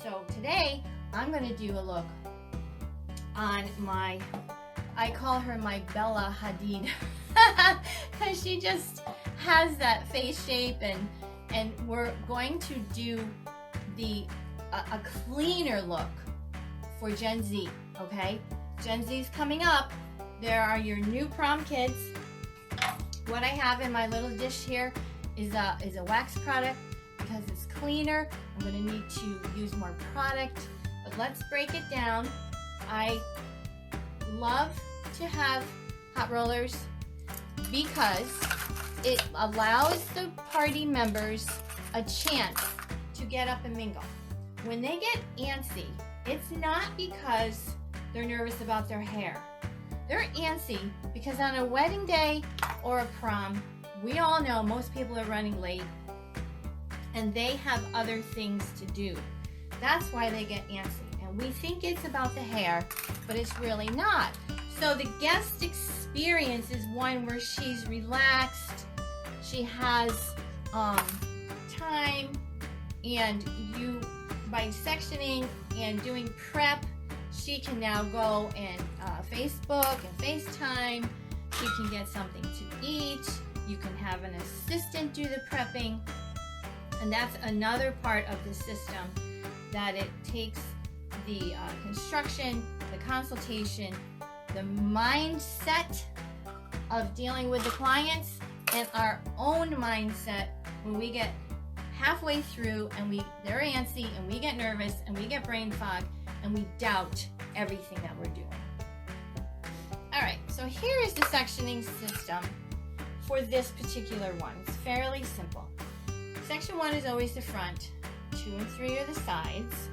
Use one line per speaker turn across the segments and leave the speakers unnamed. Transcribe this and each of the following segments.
So today I'm going to do a look on my, I call her my Bella Hadid because she just has that face shape, and we're going to do a cleaner look for Gen Z, okay? Gen Z's coming up. There are your new prom kids. What I have in my little dish here is a wax product because it's cleaner. I'm going to need to use more product, but let's break it down. I love to have hot rollers because it allows the party members a chance to get up and mingle. When they get antsy, it's not because they're nervous about their hair. They're antsy because on a wedding day or a prom, we all know most people are running late and they have other things to do. That's why they get antsy. And we think it's about the hair, but it's really not. So the guest experience is one where she's relaxed, she has time, and you, by sectioning and doing prep, she can now go and Facebook and FaceTime. She can get something to eat. You can have an assistant do the prepping. And that's another part of the system, that it takes the construction, the consultation, the mindset of dealing with the clients, and our own mindset when we get halfway through and they're antsy and we get nervous and we get brain fog and we doubt everything that we're doing. All right, so here is the sectioning system for this particular one. It's fairly simple. Section 1 is always the front, 2 and 3 are the sides,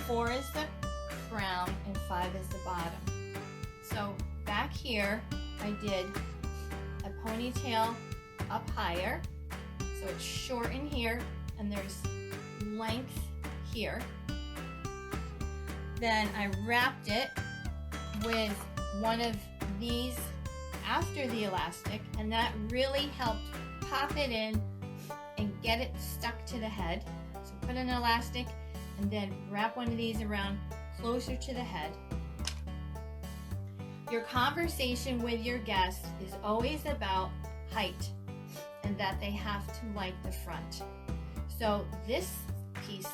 4 is the crown, and 5 is the bottom. So back here, I did a ponytail up higher, so it's short in here, and there's length here. Then I wrapped it with one of these after the elastic, and that really helped pop it in and get it stuck to the head. So put an elastic and then wrap one of these around closer to the head. Your conversation with your guest is always about height and that they have to like the front. So this piece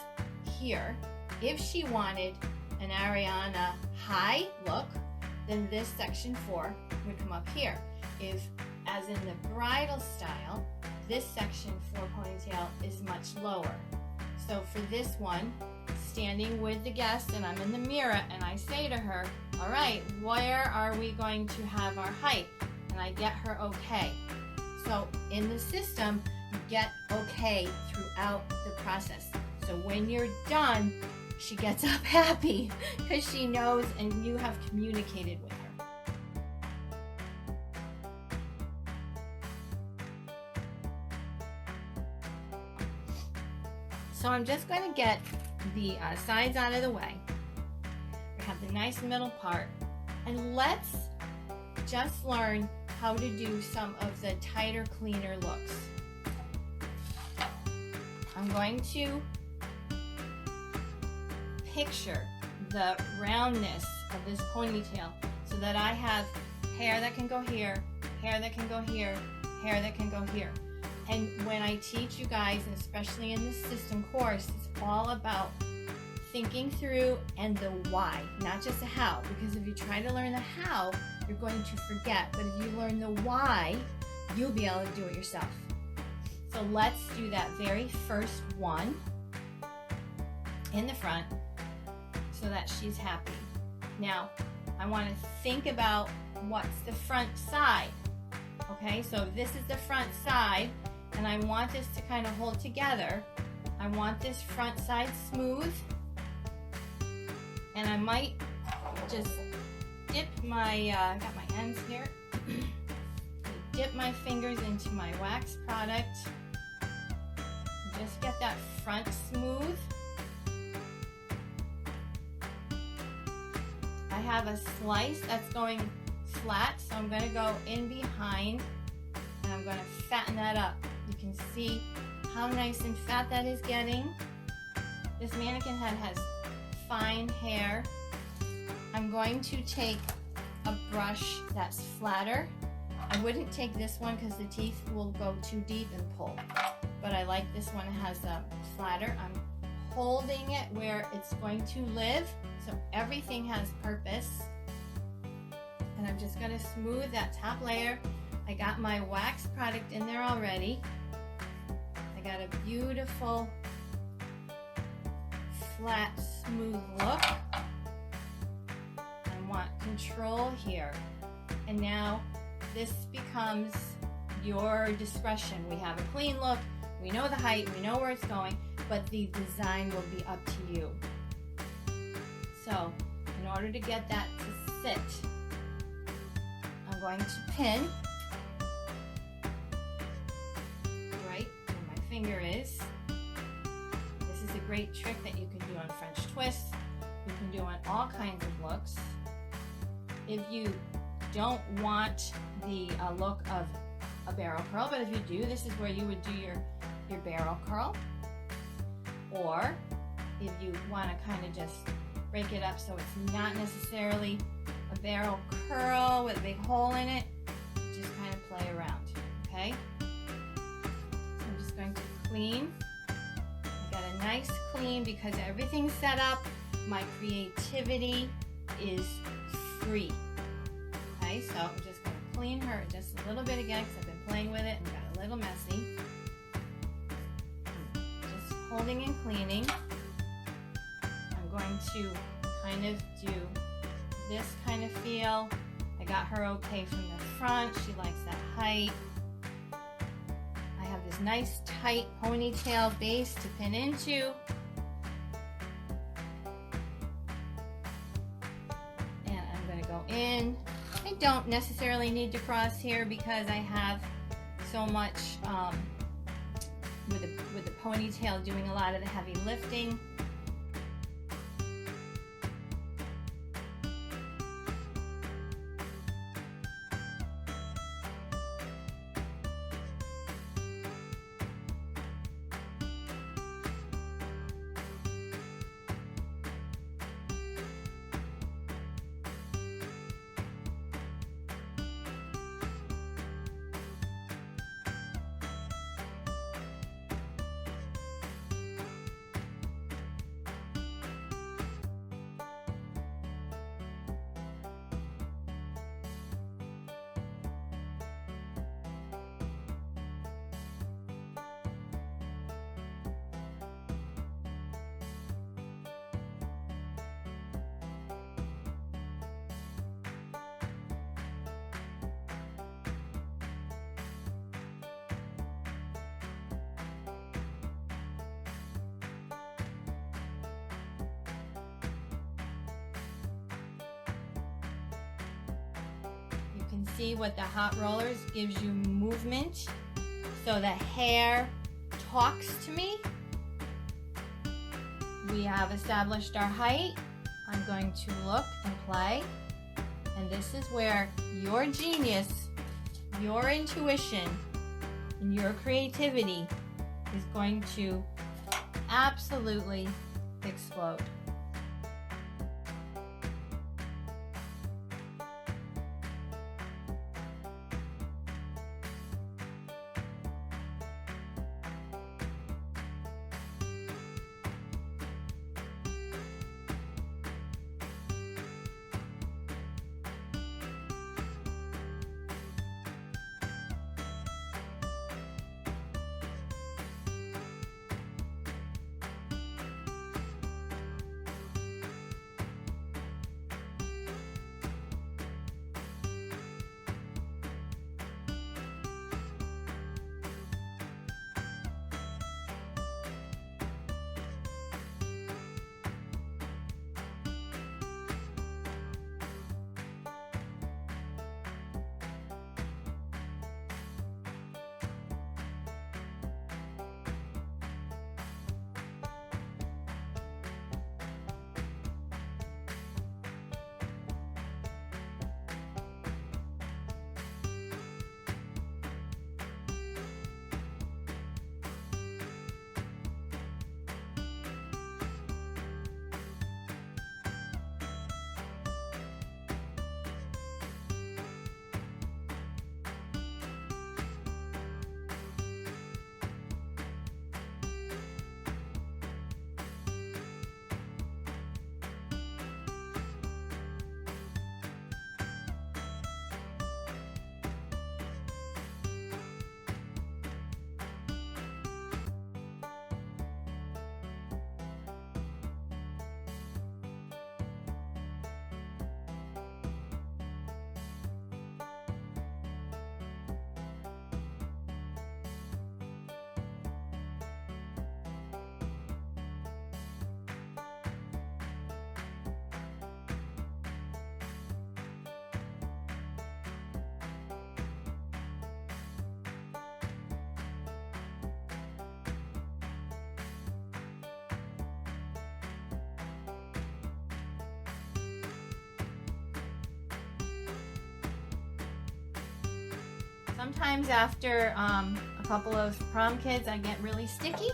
here, if she wanted an Ariana high look, then this section 4 would come up here. If, as in the bridal style, this section 4 ponytail is much lower. So for this one, standing with the guest and I'm in the mirror and I say to her, all right, where are we going to have our height? And I get her okay. So in the system, you get okay throughout the process. So when you're done, she gets up happy because she knows and you have communicated with her. So I'm just going to get the sides out of the way. We have the nice middle part, and let's just learn how to do some of the tighter, cleaner looks. I'm going to picture the roundness of this ponytail so that I have hair that can go here, hair that can go here, hair that can go here. And when I teach you guys, and especially in this system course, it's all about thinking through and the why, not just the how. Because if you try to learn the how, you're going to forget. But if you learn the why, you'll be able to do it yourself. So let's do that very first one in the front so that she's happy. Now, I want to think about what's the front side. Okay, so this is the front side, and I want this to kind of hold together. I want this front side smooth, and I might just dip my, got my ends here, dip my fingers into my wax product, just get that front smooth. I have a slice that's going flat, so I'm going to go in behind and I'm going to fatten that up. You can see how nice and fat that is getting. This mannequin head has fine hair. I'm going to take a brush that's flatter. I wouldn't take this one because the teeth will go too deep and pull. But I like this one. It has a flatter. I'm holding it where it's going to live, so everything has purpose. And I'm just going to smooth that top layer. I got my wax product in there already. I got a beautiful flat, smooth look. I want control here. And now this becomes your discretion. We have a clean look, we know the height, we know where it's going, but the design will be up to you. So, in order to get that to sit, I'm going to pin right where my finger is. This is a great trick that you can do on French twists. You can do on all kinds of looks. If you don't want the look of a barrel curl, but if you do, this is where you would do your barrel curl. Or if you want to kind of just break it up so it's not necessarily a barrel curl with a big hole in it, just kind of play around, okay? So I'm just going to clean. I got a nice clean because everything's set up. My creativity is free. Okay, so I'm just going to clean her just a little bit again because I've been playing with it and got a little messy. Just holding and cleaning. I'm going to kind of do this kind of feel. I got her okay from the front. She likes that height. I have this nice tight ponytail base to pin into. And I'm going to go in. I don't necessarily need to cross here because I have so much with the ponytail doing a lot of the heavy lifting. Can see what the hot rollers gives you movement, so the hair talks to me. We have established our height. I'm going to look and play, and this is where your genius, your intuition, and your creativity is going to absolutely explode. Sometimes after a couple of prom kids, I get really sticky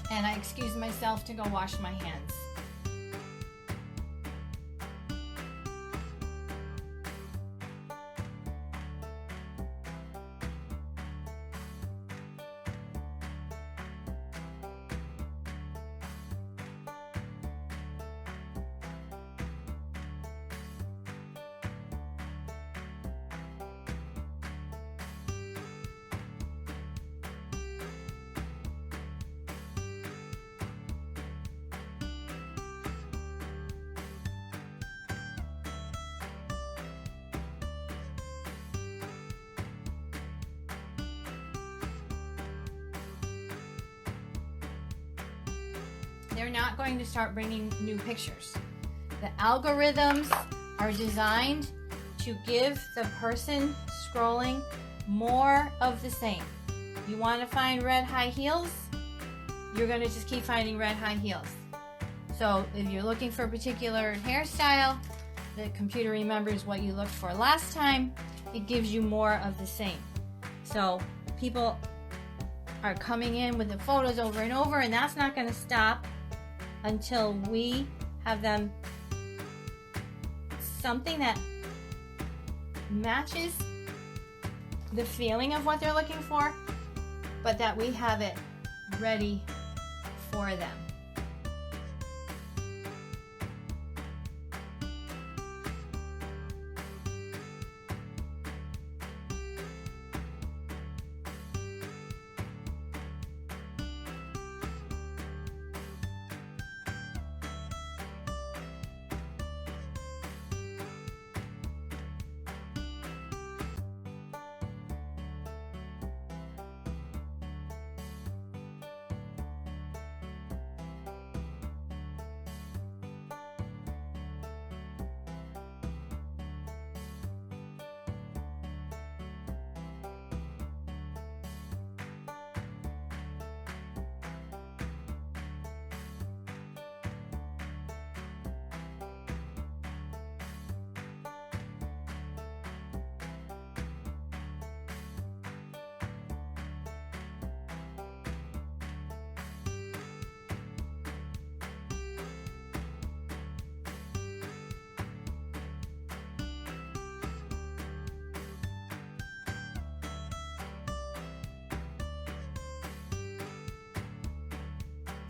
and I excuse myself to go wash my hands. They're not going to start bringing new pictures. The algorithms are designed to give the person scrolling more of the same. You want to find red high heels? You're going to just keep finding red high heels. So if you're looking for a particular hairstyle, the computer remembers what you looked for last time. It gives you more of the same. So people are coming in with the photos over and over, and that's not going to stop until we have them something that matches the feeling of what they're looking for, but that we have it ready for them.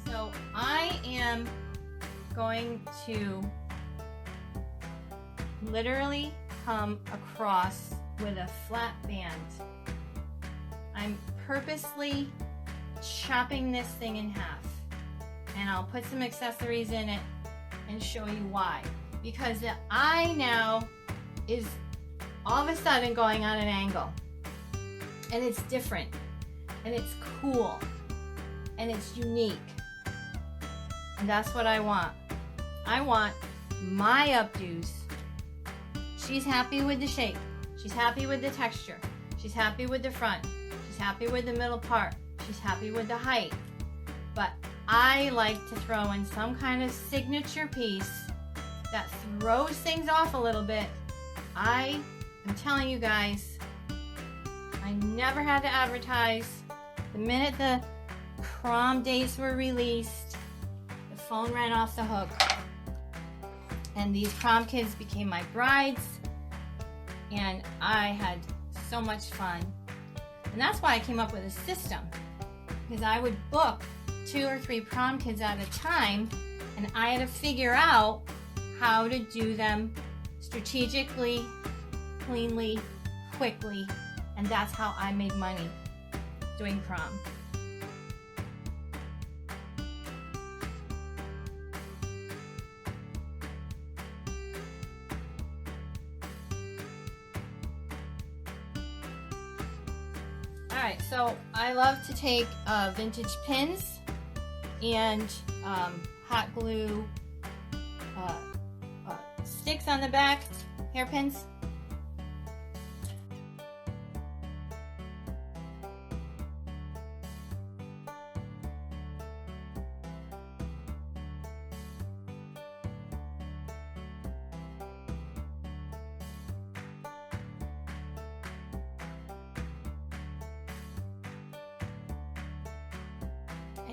So I am going to literally come across with a flat band. I'm purposely chopping this thing in half, and I'll put some accessories in it and show you why. Because the eye now is all of a sudden going on an angle, and it's different, and it's cool, and it's unique. And that's what I want. I want my updos. She's happy with the shape. She's happy with the texture. She's happy with the front. She's happy with the middle part. She's happy with the height. But I like to throw in some kind of signature piece that throws things off a little bit. I am telling you guys, I never had to advertise. The minute the prom dates were released, the phone ran off the hook. And these prom kids became my brides, and I had so much fun. And that's why I came up with a system, because I would book 2 or 3 prom kids at a time, and I had to figure out how to do them strategically, cleanly, quickly, and that's how I made money doing prom. Alright, so I love to take vintage pins and hot glue sticks on the back, hairpins.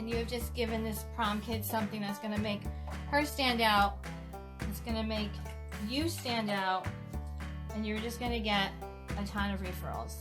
and you have just given this prom kid something that's going to make her stand out. It's going to make you stand out, and you're just going to get a ton of referrals.